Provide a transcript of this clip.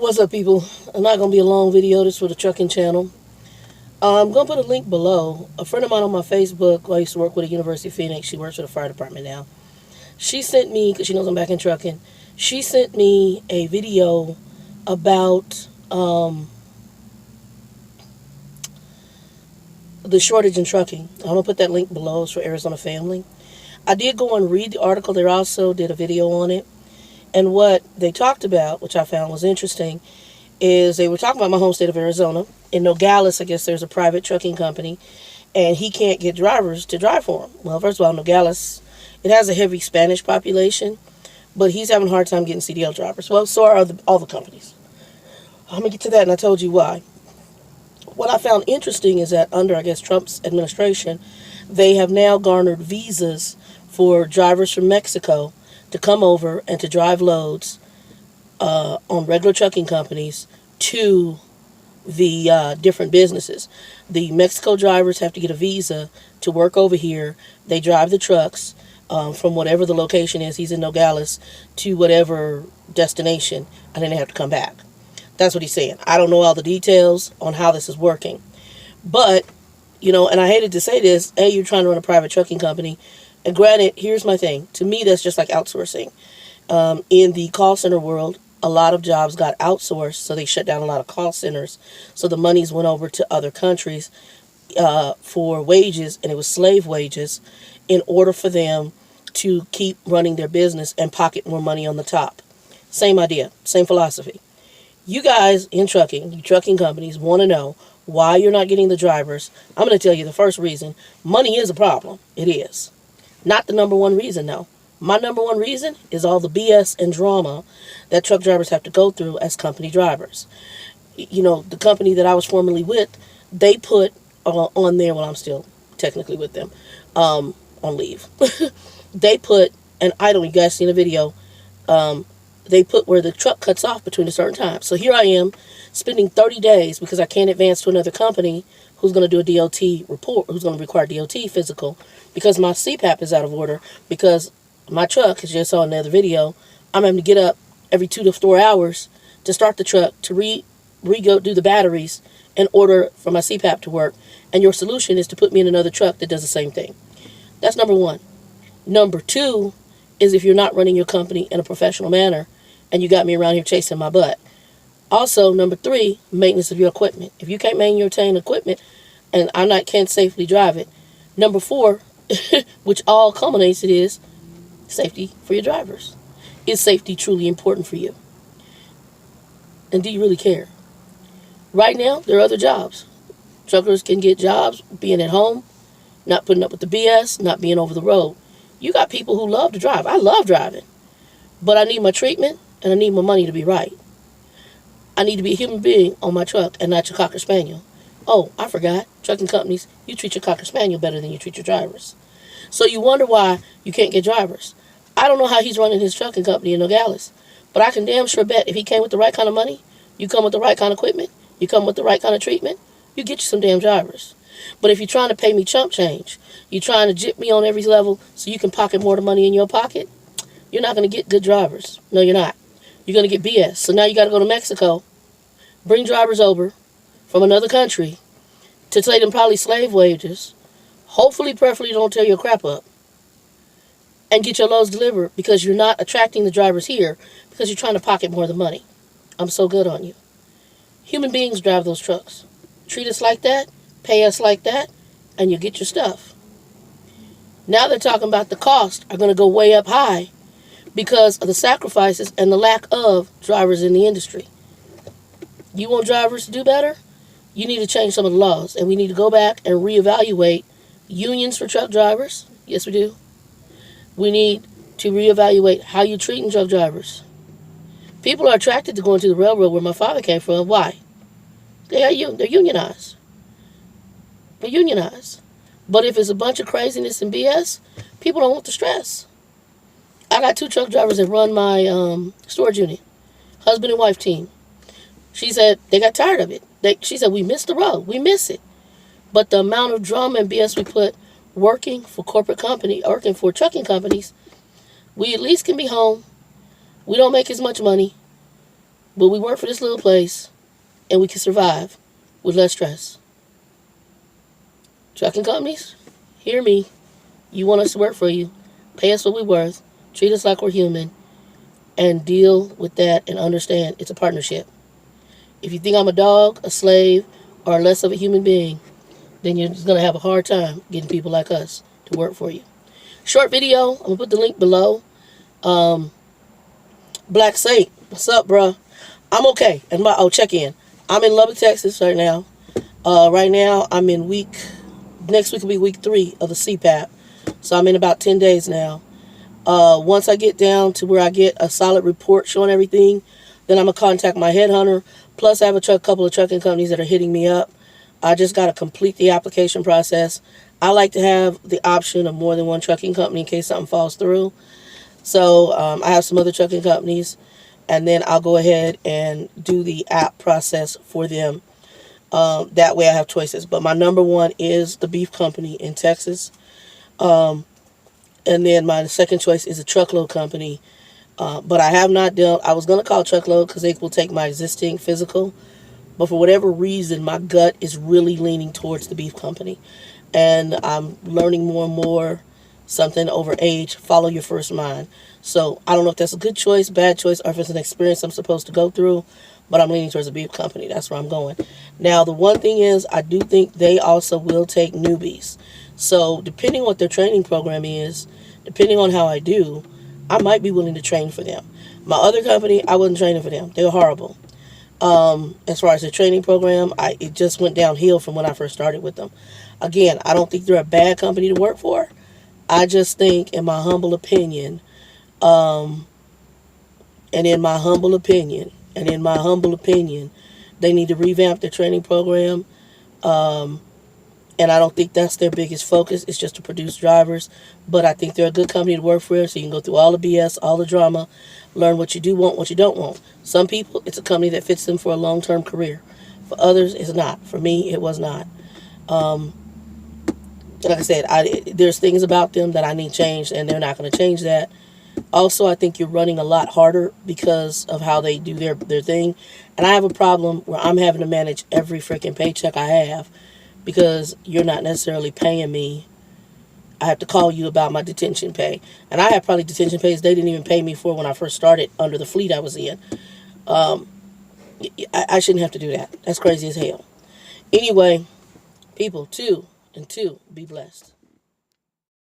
What's up, people? I'm not going to be a long video. This is for the trucking channel. I'm going to put a link below. A friend of mine on my Facebook, who I used to work with at University of Phoenix, she works for the fire department now. She sent me, because she knows I'm back in trucking, she sent me a video about the shortage in trucking. I'm going to put that link below. It's for Arizona Family. I did go and read the article. They also did a video on it. And what they talked about, which I found was interesting, is they were talking about my home state of Arizona. In Nogales, I guess there's a private trucking company, and he can't get drivers to drive for him. Well, first of all, Nogales, it has a heavy Spanish population, but he's having a hard time getting CDL drivers. Well, so are all the companies. I'm going to get to that, and I told you why. What I found interesting is that under, I guess, Trump's administration, they have now garnered visas for drivers from Mexico to come over and to drive loads on regular trucking companies to the different businesses. The Mexico drivers have to get a visa to work over here. They drive the trucks from whatever the location is. He's in Nogales to whatever destination, and then they have to come back. That's what he's saying. I don't know all the details on how this is working. But, you know, and I hated to say this, hey, you're trying to run a private trucking company. And granted, here's my thing. To me, that's just like outsourcing. In the call center world, a lot of jobs got outsourced, so they shut down a lot of call centers. So the monies went over to other countries for wages, and it was slave wages, in order for them to keep running their business and pocket more money on the top. Same idea, same philosophy. You guys in trucking, you trucking companies, want to know why you're not getting the drivers. I'm going to tell you the first reason. Money is a problem. It is. Not the number one reason, though. My number one reason is all the BS and drama that truck drivers have to go through as company drivers. You know, the company that I was formerly with, they put on there, well, I'm still technically with them, on leave. They put, and I don't, you guys seen a video, they put where the truck cuts off between a certain time. So here I am spending 30 days because I can't advance to another company who's going to do a DOT report, who's going to require DOT physical, because my CPAP is out of order, because my truck, as you saw in the other video, I'm having to get up every 2 to 4 hours to start the truck, to re-go do the batteries in order for my CPAP to work. And your solution is to put me in another truck that does the same thing. That's number one. Number two is if you're not running your company in a professional manner and you got me around here chasing my butt. Also, number three, maintenance of your equipment. If you can't maintain equipment and can't safely drive it. Number four, which all culminates, it is safety for your drivers. Is safety truly important for you? And do you really care? Right now, there are other jobs. Truckers can get jobs being at home, not putting up with the BS, not being over the road. You got people who love to drive. I love driving. But I need my treatment, and I need my money to be right. I need to be a human being on my truck and not your Cocker Spaniel. Oh, I forgot. Trucking companies, you treat your Cocker Spaniel better than you treat your drivers. So you wonder why you can't get drivers. I don't know how he's running his trucking company in Nogales, but I can damn sure bet if he came with the right kind of money, you come with the right kind of equipment, you come with the right kind of treatment, you get you some damn drivers. But if you're trying to pay me chump change, you're trying to jip me on every level so you can pocket more of the money in your pocket, you're not going to get good drivers. No, you're not. You're going to get BS. So now you got to go to Mexico, bring drivers over from another country to pay them probably slave wages. Hopefully, preferably, don't tear your crap up. And get your loads delivered because you're not attracting the drivers here because you're trying to pocket more of the money. I'm so good on you. Human beings drive those trucks. Treat us like that, pay us like that, and you get your stuff. Now they're talking about the costs are going to go way up high because of the sacrifices and the lack of drivers in the industry. You want drivers to do better? You need to change some of the laws, and we need to go back and reevaluate unions for truck drivers. Yes, we do. We need to reevaluate how you're treating truck drivers. People are attracted to going to the railroad where my father came from. Why? They're unionized. They're unionized. But if it's a bunch of craziness and BS, people don't want the stress. I got 2 truck drivers that run my storage unit. Husband and wife team. She said they got tired of it. She said, we miss the road. We miss it. But the amount of drama and BS we put working for corporate company, working for trucking companies, we at least can be home. We don't make as much money. But we work for this little place, and we can survive with less stress. Trucking companies, hear me. You want us to work for you. Pay us what we're worth. Treat us like we're human. And deal with that and understand it's a partnership. If you think I'm a dog, a slave, or less of a human being, then you're just going to have a hard time getting people like us to work for you. Short video. I'm going to put the link below. Black Saint, what's up, bruh? I'm okay. And check in. I'm in Lubbock, Texas right now. Right now, I'm in next week will be week 3 of the CPAP. So I'm in about 10 days now. Once I get down to where I get a solid report showing everything, then I'm going to contact my headhunter. Plus, I have a couple of trucking companies that are hitting me up. I just got to complete the application process. I like to have the option of more than one trucking company in case something falls through. So I have some other trucking companies, and then I'll go ahead and do the app process for them. That way I have choices. But my number one is the beef company in Texas. And then my second choice is a truckload company. But I have not dealt. I was going to call truckload because they will take my existing physical. But for whatever reason, my gut is really leaning towards the beef company. And I'm learning more and more something over age. Follow your first mind. So I don't know if that's a good choice, bad choice, or if it's an experience I'm supposed to go through. But I'm leaning towards the beef company. That's where I'm going. Now, the one thing is, I do think they also will take newbies. So depending on what their training program is, depending on how I do, I might be willing to train for them. My other company, I wasn't training for them. They were horrible. As far as their training program, it just went downhill from when I first started with them. Again, I don't think they're a bad company to work for. I just think, in my humble opinion, and in my humble opinion, they need to revamp their training program. And I don't think that's their biggest focus. It's just to produce drivers. But I think they're a good company to work for, so you can go through all the BS, all the drama, learn what you do want, what you don't want. Some people, it's a company that fits them for a long-term career. For others, it's not. For me, it was not. Like I said, there's things about them that I need changed, and they're not going to change that. Also, I think you're running a lot harder because of how they do their thing. And I have a problem where I'm having to manage every freaking paycheck I have because you're not necessarily paying me. I have to call you about my detention pay. And I have probably detention pays they didn't even pay me for when I first started under the fleet I was in. I shouldn't have to do that. That's crazy as hell. Anyway, people, 2 and 2, be blessed.